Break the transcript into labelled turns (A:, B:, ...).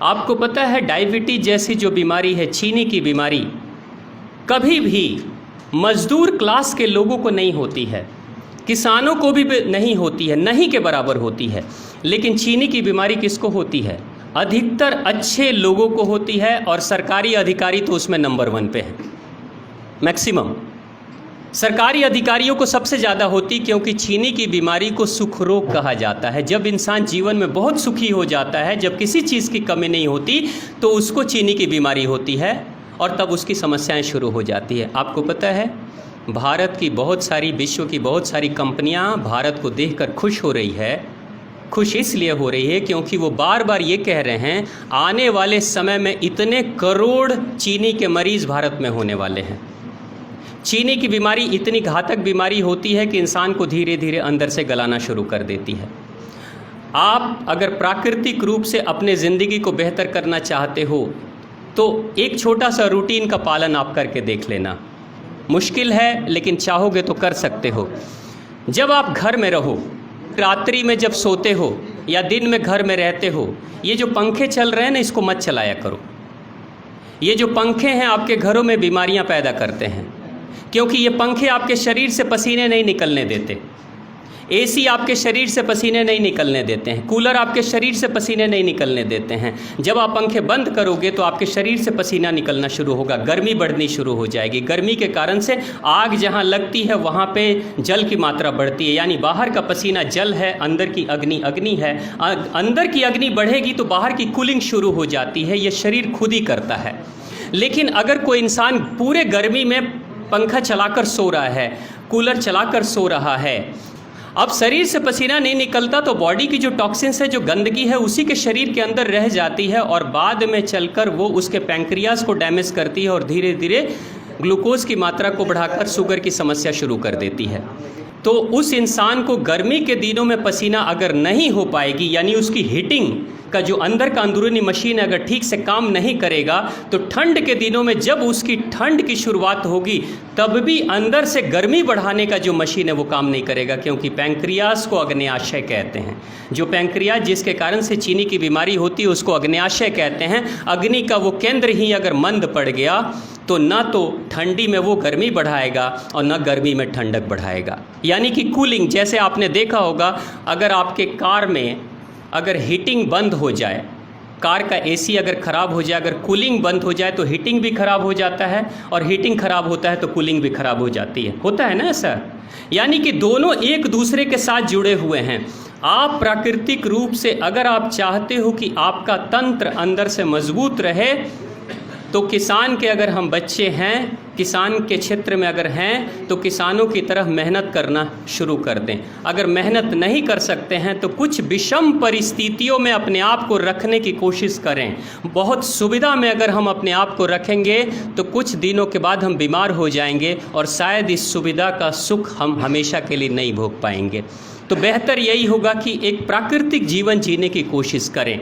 A: आपको पता है डायबिटीज जैसी जो बीमारी है, चीनी की बीमारी, कभी भी मजदूर क्लास के लोगों को नहीं होती है, किसानों को भी नहीं होती है, नहीं के बराबर होती है। लेकिन चीनी की बीमारी किसको होती है? अधिकतर अच्छे लोगों को होती है, और सरकारी अधिकारी तो उसमें नंबर 1 पे है। मैक्सिमम सरकारी अधिकारियों को सबसे ज़्यादा होती, क्योंकि चीनी की बीमारी को सुख रोग कहा जाता है। जब इंसान जीवन में बहुत सुखी हो जाता है, जब किसी चीज़ की कमी नहीं होती, तो उसको चीनी की बीमारी होती है, और तब उसकी समस्याएं शुरू हो जाती है। आपको पता है भारत की बहुत सारी, विश्व की बहुत सारी कंपनियां भारत को देखकर खुश हो रही है। खुश इसलिए हो रही है क्योंकि वो बार बार ये कह रहे हैं आने वाले समय में इतने करोड़ चीनी के मरीज़ भारत में होने वाले हैं। चीनी की बीमारी इतनी घातक बीमारी होती है कि इंसान को धीरे धीरे अंदर से गलाना शुरू कर देती है। आप अगर प्राकृतिक रूप से अपने ज़िंदगी को बेहतर करना चाहते हो तो एक छोटा सा रूटीन का पालन आप करके देख लेना। मुश्किल है, लेकिन चाहोगे तो कर सकते हो। जब आप घर में रहो, रात्रि में जब सोते हो या दिन में घर में रहते हो, ये जो पंखे चल रहे हैं ना, इसको मत चलाया करो। ये जो पंखे हैं आपके घरों में बीमारियां पैदा करते हैं, क्योंकि ये पंखे आपके शरीर से पसीने नहीं निकलने देते। एसी आपके शरीर से पसीने नहीं निकलने देते हैं, कूलर आपके शरीर से पसीने नहीं निकलने देते हैं। जब आप पंखे बंद करोगे तो आपके शरीर से पसीना निकलना शुरू होगा, गर्मी बढ़नी शुरू हो जाएगी। गर्मी के कारण से आग जहाँ लगती है वहाँ पे जल की मात्रा बढ़ती है, यानी बाहर का पसीना जल है, अंदर की अग्नि अग्नि है। अंदर की अग्नि बढ़ेगी तो बाहर की कूलिंग शुरू हो जाती है, ये शरीर खुद ही करता है। लेकिन अगर कोई इंसान पूरे गर्मी में पंखा चलाकर सो रहा है, कूलर चलाकर सो रहा है, अब शरीर से पसीना नहीं निकलता तो बॉडी की जो टॉक्सिन्स है, जो गंदगी है, उसी के शरीर के अंदर रह जाती है, और बाद में चलकर वो उसके पैंक्रियाज को डैमेज करती है, और धीरे धीरे ग्लूकोज की मात्रा को बढ़ाकर शुगर की समस्या शुरू कर देती है। तो उस इंसान को गर्मी के दिनों में पसीना अगर नहीं हो पाएगी, यानी उसकी हीटिंग का जो अंदर का अंदरूनी मशीन अगर ठीक से काम नहीं करेगा, तो ठंड के दिनों में जब उसकी ठंड की शुरुआत होगी तब भी अंदर से गर्मी बढ़ाने का जो मशीन है वो काम नहीं करेगा, क्योंकि पैंक्रियाज को अग्न्याशय कहते हैं। जो पैंक्रियाज जिसके कारण से चीनी की बीमारी होती है उसको अग्न्याशय कहते हैं। अग्नि का वो केंद्र ही अगर मंद पड़ गया तो न तो ठंडी में वो गर्मी बढ़ाएगा और न गर्मी में ठंडक बढ़ाएगा, यानी कि कूलिंग। जैसे आपने देखा होगा, अगर आपके कार में अगर हीटिंग बंद हो जाए, कार का एसी अगर ख़राब हो जाए, अगर कूलिंग बंद हो जाए तो हीटिंग भी ख़राब हो जाता है, और हीटिंग ख़राब होता है तो कूलिंग भी ख़राब हो जाती है। होता है ना ऐसा? यानी कि दोनों एक दूसरे के साथ जुड़े हुए हैं। आप प्राकृतिक रूप से अगर आप चाहते हो कि आपका तंत्र अंदर से मजबूत रहे, तो किसान के अगर हम बच्चे हैं, किसान के क्षेत्र में अगर हैं, तो किसानों की तरह मेहनत करना शुरू कर दें। अगर मेहनत नहीं कर सकते हैं तो कुछ विषम परिस्थितियों में अपने आप को रखने की कोशिश करें। बहुत सुविधा में अगर हम अपने आप को रखेंगे तो कुछ दिनों के बाद हम बीमार हो जाएंगे, और शायद इस सुविधा का सुख हम हमेशा के लिए नहीं भोग पाएंगे। तो बेहतर यही होगा कि एक प्राकृतिक जीवन जीने की कोशिश करें।